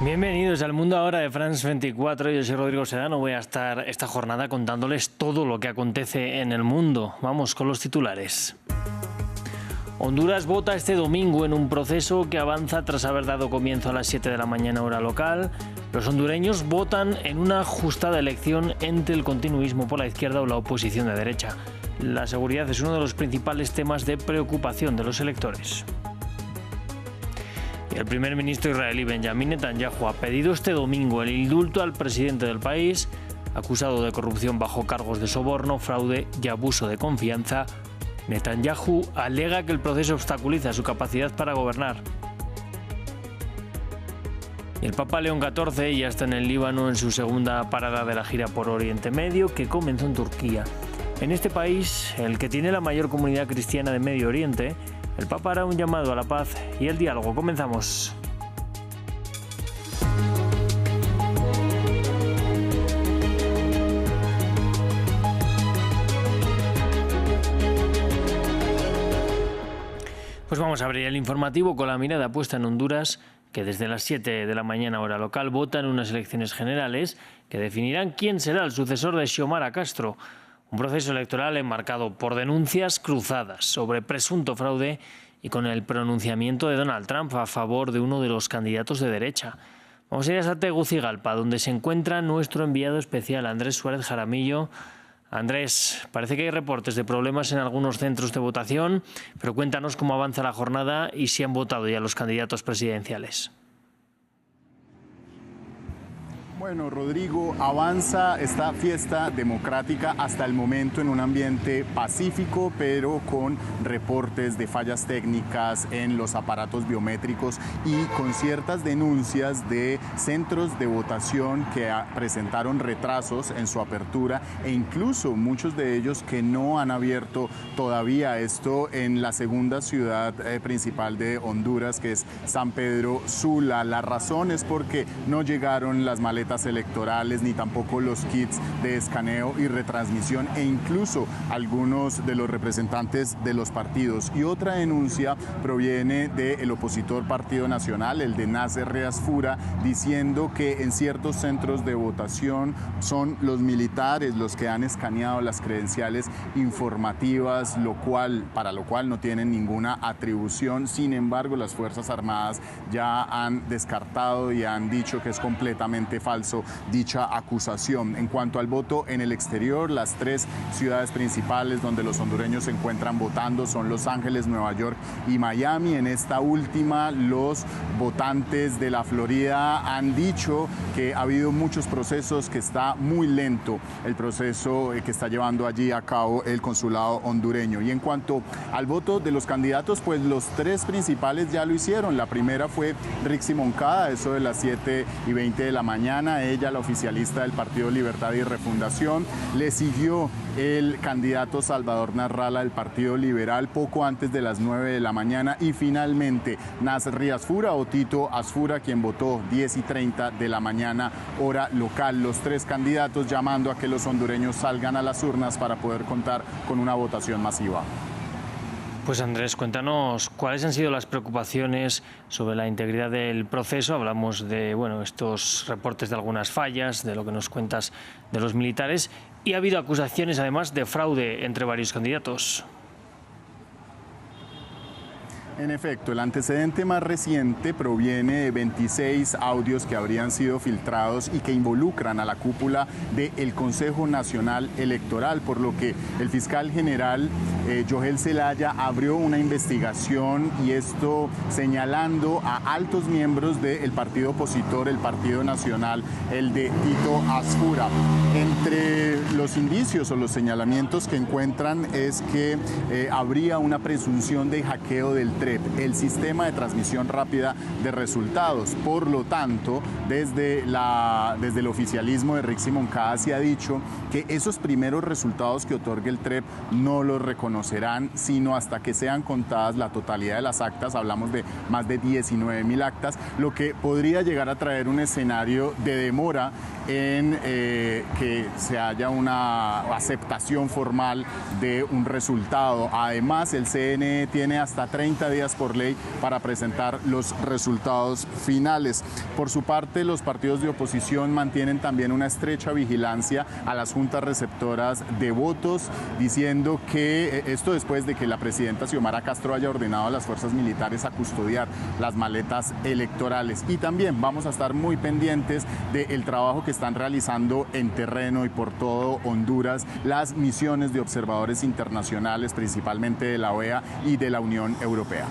Bienvenidos al Mundo Ahora de France 24. Yo soy Rodrigo Sedano. Voy a estar esta jornada contándoles todo lo que acontece en el mundo. Vamos con los titulares. Honduras vota este domingo en un proceso que avanza tras haber dado comienzo a las 7 de la mañana hora local. Los hondureños votan en una ajustada elección entre el continuismo por la izquierda o la oposición de derecha. La seguridad es uno de los principales temas de preocupación de los electores. El primer ministro israelí Benjamin Netanyahu ha pedido este domingo el indulto al presidente del país, acusado de corrupción bajo cargos de soborno, fraude y abuso de confianza. Netanyahu alega que el proceso obstaculiza su capacidad para gobernar. Y el Papa León XIV ya está en el Líbano en su segunda parada de la gira por Oriente Medio, que comenzó en Turquía. En este país, el que tiene la mayor comunidad cristiana de Medio Oriente, el Papa hará un llamado a la paz y el diálogo. Comenzamos. Pues vamos a abrir el informativo con la mirada puesta en Honduras, que desde las 7 de la mañana hora local vota en unas elecciones generales que definirán quién será el sucesor de Xiomara Castro. Un proceso electoral enmarcado por denuncias cruzadas sobre presunto fraude y con el pronunciamiento de Donald Trump a favor de uno de los candidatos de derecha. Vamos a ir a Tegucigalpa, donde se encuentra nuestro enviado especial, Andrés Suárez Jaramillo. Andrés, parece que hay reportes de problemas en algunos centros de votación, pero cuéntanos cómo avanza la jornada y si han votado ya los candidatos presidenciales. Bueno, Rodrigo, avanza esta fiesta democrática hasta el momento en un ambiente pacífico, pero con reportes de fallas técnicas en los aparatos biométricos y con ciertas denuncias de centros de votación que presentaron retrasos en su apertura e incluso muchos de ellos que no han abierto todavía. Esto en la segunda ciudad principal de Honduras, que es San Pedro Sula. La razón es porque no llegaron las maletas electorales ni tampoco los kits de escaneo y retransmisión e incluso algunos de los representantes de los partidos. Y otra denuncia proviene del opositor Partido Nacional, el de Nasser Riasfura, diciendo que en ciertos centros de votación son los militares los que han escaneado las credenciales informativas, para lo cual no tienen ninguna atribución. Sin embargo, las Fuerzas Armadas ya han descartado y han dicho que es completamente falso dicha acusación. En cuanto al voto en el exterior, las tres ciudades principales donde los hondureños se encuentran votando son Los Ángeles, Nueva York y Miami. En esta última, los votantes de la Florida han dicho que ha habido muchos procesos, que está muy lento el proceso que está llevando allí a cabo el consulado hondureño. Y en cuanto al voto de los candidatos, pues los tres principales ya lo hicieron. La primera fue Rixi Moncada, eso de las 7:20 de la mañana. Ella, la oficialista del Partido Libertad y Refundación. Le siguió el candidato Salvador Narrala del Partido Liberal poco antes de las 9 de la mañana y finalmente Nasser Riasfura o Tito Asfura, quien votó 10:30 de la mañana hora local. Los tres candidatos llamando a que los hondureños salgan a las urnas para poder contar con una votación masiva. Pues Andrés, cuéntanos cuáles han sido las preocupaciones sobre la integridad del proceso. Hablamos de estos reportes de algunas fallas, de lo que nos cuentas de los militares, y ha habido acusaciones además de fraude entre varios candidatos. En efecto, el antecedente más reciente proviene de 26 audios que habrían sido filtrados y que involucran a la cúpula del Consejo Nacional Electoral, por lo que el fiscal general Joel Zelaya abrió una investigación, y esto señalando a altos miembros del partido opositor, el Partido Nacional, el de Tito Asfura. Entre los indicios o los señalamientos que encuentran es que habría una presunción de hackeo del TREP, el sistema de transmisión rápida de resultados. Por lo tanto, desde el oficialismo de Rixi Moncada se ha dicho que esos primeros resultados que otorgue el TREP no los reconocerán sino hasta que sean contadas la totalidad de las actas. Hablamos de más de 19.000 actas, lo que podría llegar a traer un escenario de demora en que se haya una aceptación formal de un resultado. Además, el CNE tiene hasta 30 días días por ley para presentar los resultados finales. Por su parte, los partidos de oposición mantienen también una estrecha vigilancia a las juntas receptoras de votos, diciendo que esto después de que la presidenta Xiomara Castro haya ordenado a las fuerzas militares a custodiar las maletas electorales. Y también vamos a estar muy pendientes del trabajo que están realizando en terreno y por todo Honduras las misiones de observadores internacionales, principalmente de la OEA y de la Unión Europea.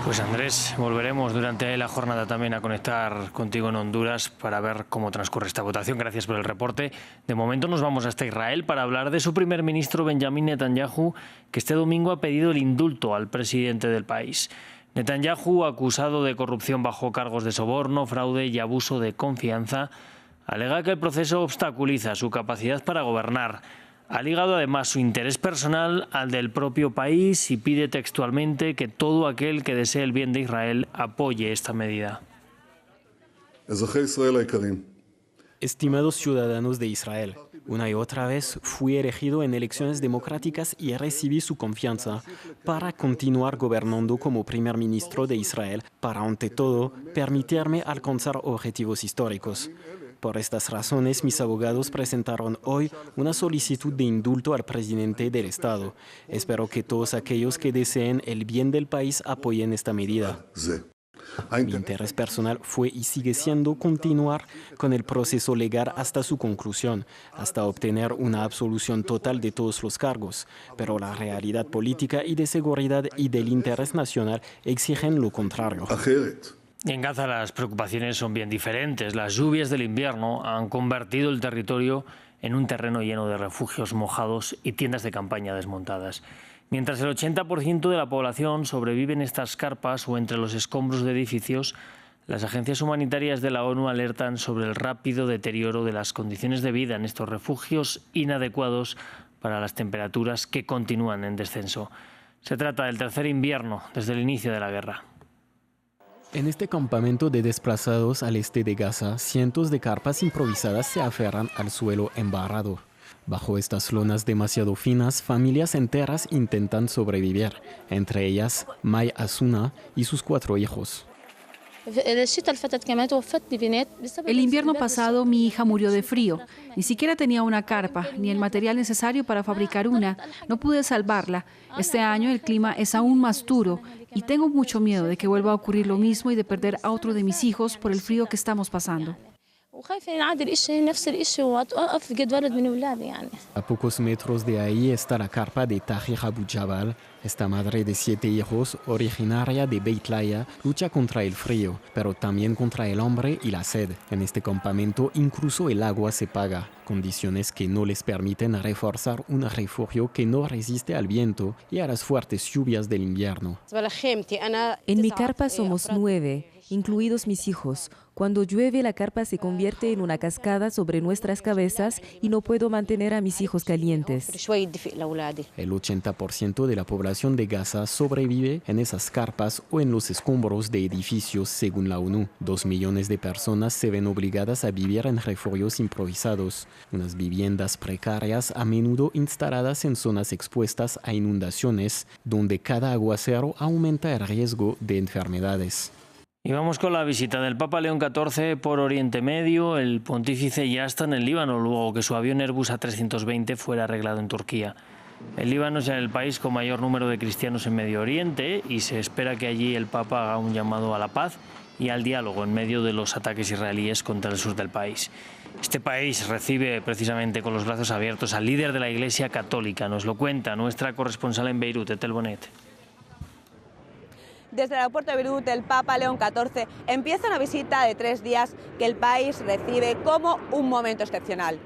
Pues Andrés, volveremos durante la jornada también a conectar contigo en Honduras para ver cómo transcurre esta votación. Gracias por el reporte. De momento nos vamos hasta Israel para hablar de su primer ministro Benjamin Netanyahu, que este domingo ha pedido el indulto al presidente del país. Netanyahu, acusado de corrupción bajo cargos de soborno, fraude y abuso de confianza, alega que el proceso obstaculiza su capacidad para gobernar. Ha ligado además su interés personal al del propio país y pide textualmente que todo aquel que desee el bien de Israel apoye esta medida. Estimados ciudadanos de Israel, una y otra vez fui elegido en elecciones democráticas y recibí su confianza para continuar gobernando como primer ministro de Israel, para ante todo permitirme alcanzar objetivos históricos. Por estas razones, mis abogados presentaron hoy una solicitud de indulto al presidente del Estado. Espero que todos aquellos que deseen el bien del país apoyen esta medida. Mi interés personal fue y sigue siendo continuar con el proceso legal hasta su conclusión, hasta obtener una absolución total de todos los cargos. Pero la realidad política y de seguridad y del interés nacional exigen lo contrario. En Gaza las preocupaciones son bien diferentes. Las lluvias del invierno han convertido el territorio en un terreno lleno de refugios mojados y tiendas de campaña desmontadas. Mientras el 80% de la población sobrevive en estas carpas o entre los escombros de edificios, las agencias humanitarias de la ONU alertan sobre el rápido deterioro de las condiciones de vida en estos refugios inadecuados para las temperaturas que continúan en descenso. Se trata del tercer invierno desde el inicio de la guerra. En este campamento de desplazados al este de Gaza, cientos de carpas improvisadas se aferran al suelo embarrado. Bajo estas lonas demasiado finas, familias enteras intentan sobrevivir, entre ellas May Asuna y sus 4 hijos. El invierno pasado mi hija murió de frío. Ni siquiera tenía una carpa, ni el material necesario para fabricar una. No pude salvarla. Este año el clima es aún más duro y tengo mucho miedo de que vuelva a ocurrir lo mismo y de perder a otro de mis hijos por el frío que estamos pasando. A pocos metros de ahí está la carpa de Tahir Abu Jabal. Esta madre de 7 hijos, originaria de Beit Lahiya, lucha contra el frío, pero también contra el hambre y la sed. En este campamento incluso el agua se paga, condiciones que no les permiten reforzar un refugio que no resiste al viento y a las fuertes lluvias del invierno. En mi carpa somos 9, incluidos mis hijos. Cuando llueve, la carpa se convierte en una cascada sobre nuestras cabezas y no puedo mantener a mis hijos calientes. El 80% de la población de Gaza sobrevive en esas carpas o en los escombros de edificios, según la ONU. 2 millones de personas se ven obligadas a vivir en refugios improvisados, unas viviendas precarias a menudo instaladas en zonas expuestas a inundaciones, donde cada aguacero aumenta el riesgo de enfermedades. Y vamos con la visita del Papa León XIV por Oriente Medio. El pontífice ya está en el Líbano, luego que su avión Airbus A320 fuera arreglado en Turquía. El Líbano es el país con mayor número de cristianos en Medio Oriente y se espera que allí el Papa haga un llamado a la paz y al diálogo en medio de los ataques israelíes contra el sur del país. Este país recibe precisamente con los brazos abiertos al líder de la Iglesia Católica. Nos lo cuenta nuestra corresponsal en Beirut, Etel Bonet. Desde el aeropuerto de Beirut, el Papa León XIV empieza una visita de 3 días que el país recibe como un momento excepcional.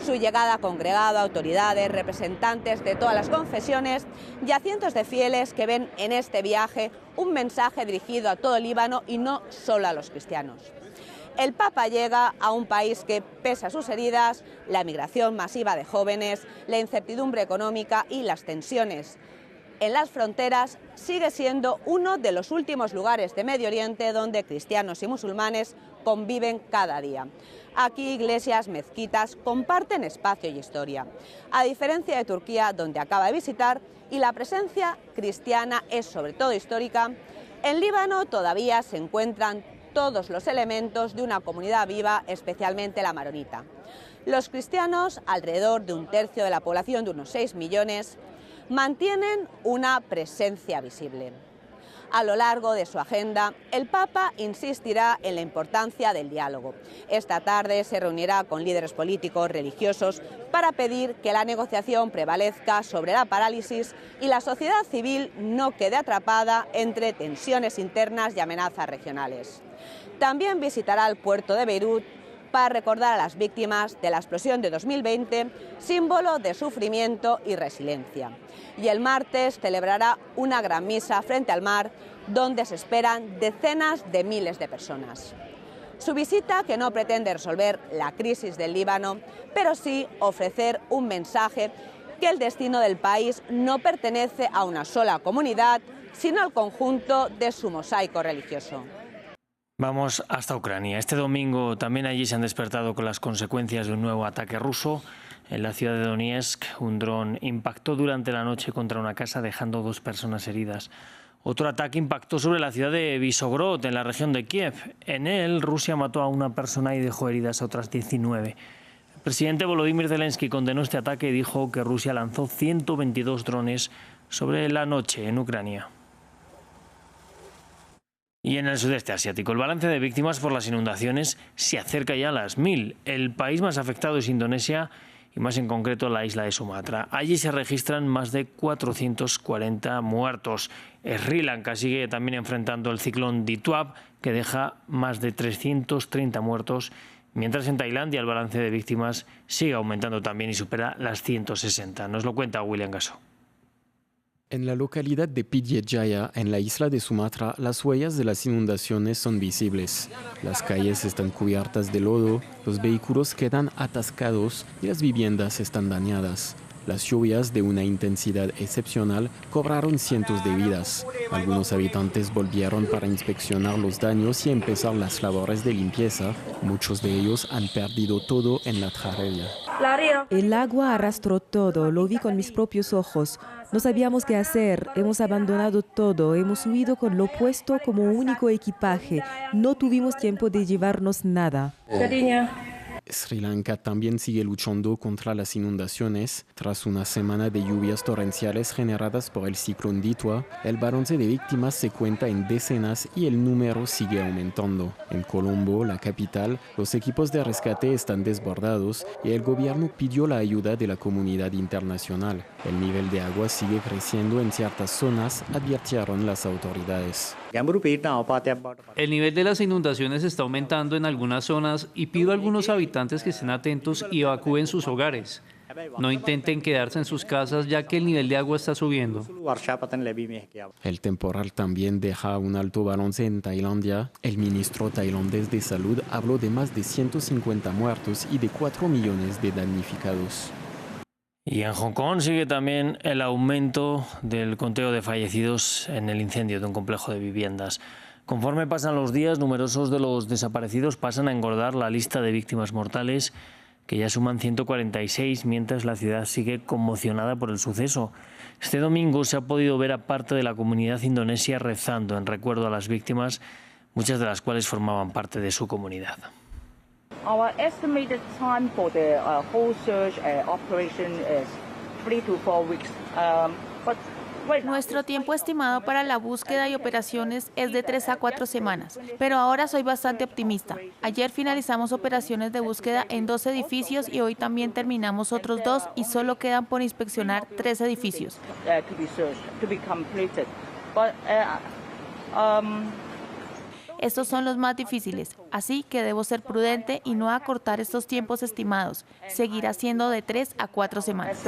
Su llegada ha congregado a autoridades, representantes de todas las confesiones y a cientos de fieles que ven en este viaje un mensaje dirigido a todo el Líbano y no solo a los cristianos. El Papa llega a un país que, pese a sus heridas, la migración masiva de jóvenes, la incertidumbre económica y las tensiones en las fronteras, sigue siendo uno de los últimos lugares de Medio Oriente donde cristianos y musulmanes conviven cada día. Aquí iglesias, mezquitas comparten espacio y historia. A diferencia de Turquía, donde acaba de visitar, y la presencia cristiana es sobre todo histórica, en Líbano todavía se encuentran todos los elementos de una comunidad viva, especialmente la maronita. Los cristianos, alrededor de un tercio de la población, de unos 6 millones, mantienen una presencia visible. A lo largo de su agenda, el Papa insistirá en la importancia del diálogo. Esta tarde se reunirá con líderes políticos, religiosos, para pedir que la negociación prevalezca sobre la parálisis y la sociedad civil no quede atrapada entre tensiones internas y amenazas regionales. También visitará el puerto de Beirut para recordar a las víctimas de la explosión de 2020, símbolo de sufrimiento y resiliencia. Y el martes celebrará una gran misa frente al mar, donde se esperan decenas de miles de personas. Su visita, que no pretende resolver la crisis del Líbano, pero sí ofrecer un mensaje que el destino del país no pertenece a una sola comunidad, sino al conjunto de su mosaico religioso. Vamos hasta Ucrania. Este domingo también allí se han despertado con las consecuencias de un nuevo ataque ruso. En la ciudad de Donetsk, un dron impactó durante la noche contra una casa, dejando 2 personas heridas. Otro ataque impactó sobre la ciudad de Visogrod, en la región de Kiev. En él, Rusia mató a una persona y dejó heridas a otras 19. El presidente Volodymyr Zelensky condenó este ataque y dijo que Rusia lanzó 122 drones sobre la noche en Ucrania. Y en el sudeste asiático, el balance de víctimas por las inundaciones se acerca ya a las 1000. El país más afectado es Indonesia y más en concreto la isla de Sumatra. Allí se registran más de 440 muertos. Sri Lanka sigue también enfrentando el ciclón Dituab, que deja más de 330 muertos, mientras en Tailandia el balance de víctimas sigue aumentando también y supera las 160. Nos lo cuenta William Gasso. En la localidad de Pidie Jaya, en la isla de Sumatra, las huellas de las inundaciones son visibles. Las calles están cubiertas de lodo, los vehículos quedan atascados y las viviendas están dañadas. Las lluvias, de una intensidad excepcional, cobraron cientos de vidas. Algunos habitantes volvieron para inspeccionar los daños y empezar las labores de limpieza. Muchos de ellos han perdido todo en la tragedia. El agua arrastró todo, lo vi con mis propios ojos. No sabíamos qué hacer, hemos abandonado todo, hemos huido con lo puesto como único equipaje. No tuvimos tiempo de llevarnos nada. Sri Lanka también sigue luchando contra las inundaciones. Tras una semana de lluvias torrenciales generadas por el ciclón Dituab, el balance de víctimas se cuenta en decenas y el número sigue aumentando. En Colombo, la capital, los equipos de rescate están desbordados y el gobierno pidió la ayuda de la comunidad internacional. El nivel de agua sigue creciendo en ciertas zonas, advirtieron las autoridades. El nivel de las inundaciones está aumentando en algunas zonas y pido a algunos habitantes que estén atentos y evacúen sus hogares. No intenten quedarse en sus casas ya que el nivel de agua está subiendo. El temporal también deja un alto balance en Tailandia. El ministro tailandés de Salud habló de más de 150 muertos y de 4 millones de damnificados. Y en Hong Kong sigue también el aumento del conteo de fallecidos en el incendio de un complejo de viviendas. Conforme pasan los días, numerosos de los desaparecidos pasan a engordar la lista de víctimas mortales, que ya suman 146, mientras la ciudad sigue conmocionada por el suceso. Este domingo se ha podido ver a parte de la comunidad indonesia rezando en recuerdo a las víctimas, muchas de las cuales formaban parte de su comunidad. Our estimated time for the whole search operation is 3 to 4 weeks. Nuestro tiempo estimado para la búsqueda y operaciones es de 3 a 4 semanas, pero ahora soy bastante optimista. Ayer finalizamos operaciones de búsqueda en 2 edificios y hoy también terminamos otros 2 y solo quedan por inspeccionar 3 edificios. Estos son los más difíciles, así que debo ser prudente y no acortar estos tiempos estimados. Seguirá siendo de 3 a 4 semanas.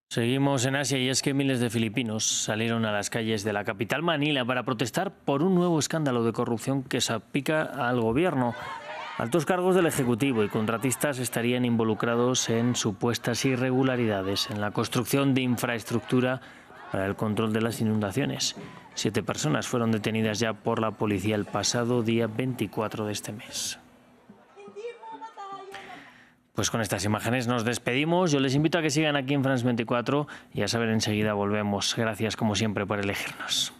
Seguimos en Asia y es que miles de filipinos salieron a las calles de la capital Manila para protestar por un nuevo escándalo de corrupción que salpica al gobierno. Altos cargos del Ejecutivo y contratistas estarían involucrados en supuestas irregularidades en la construcción de infraestructura para el control de las inundaciones. 7 personas fueron detenidas ya por la policía el pasado día 24 de este mes. Pues con estas imágenes nos despedimos. Yo les invito a que sigan aquí en France 24 y ya saben, enseguida volvemos. Gracias como siempre por elegirnos.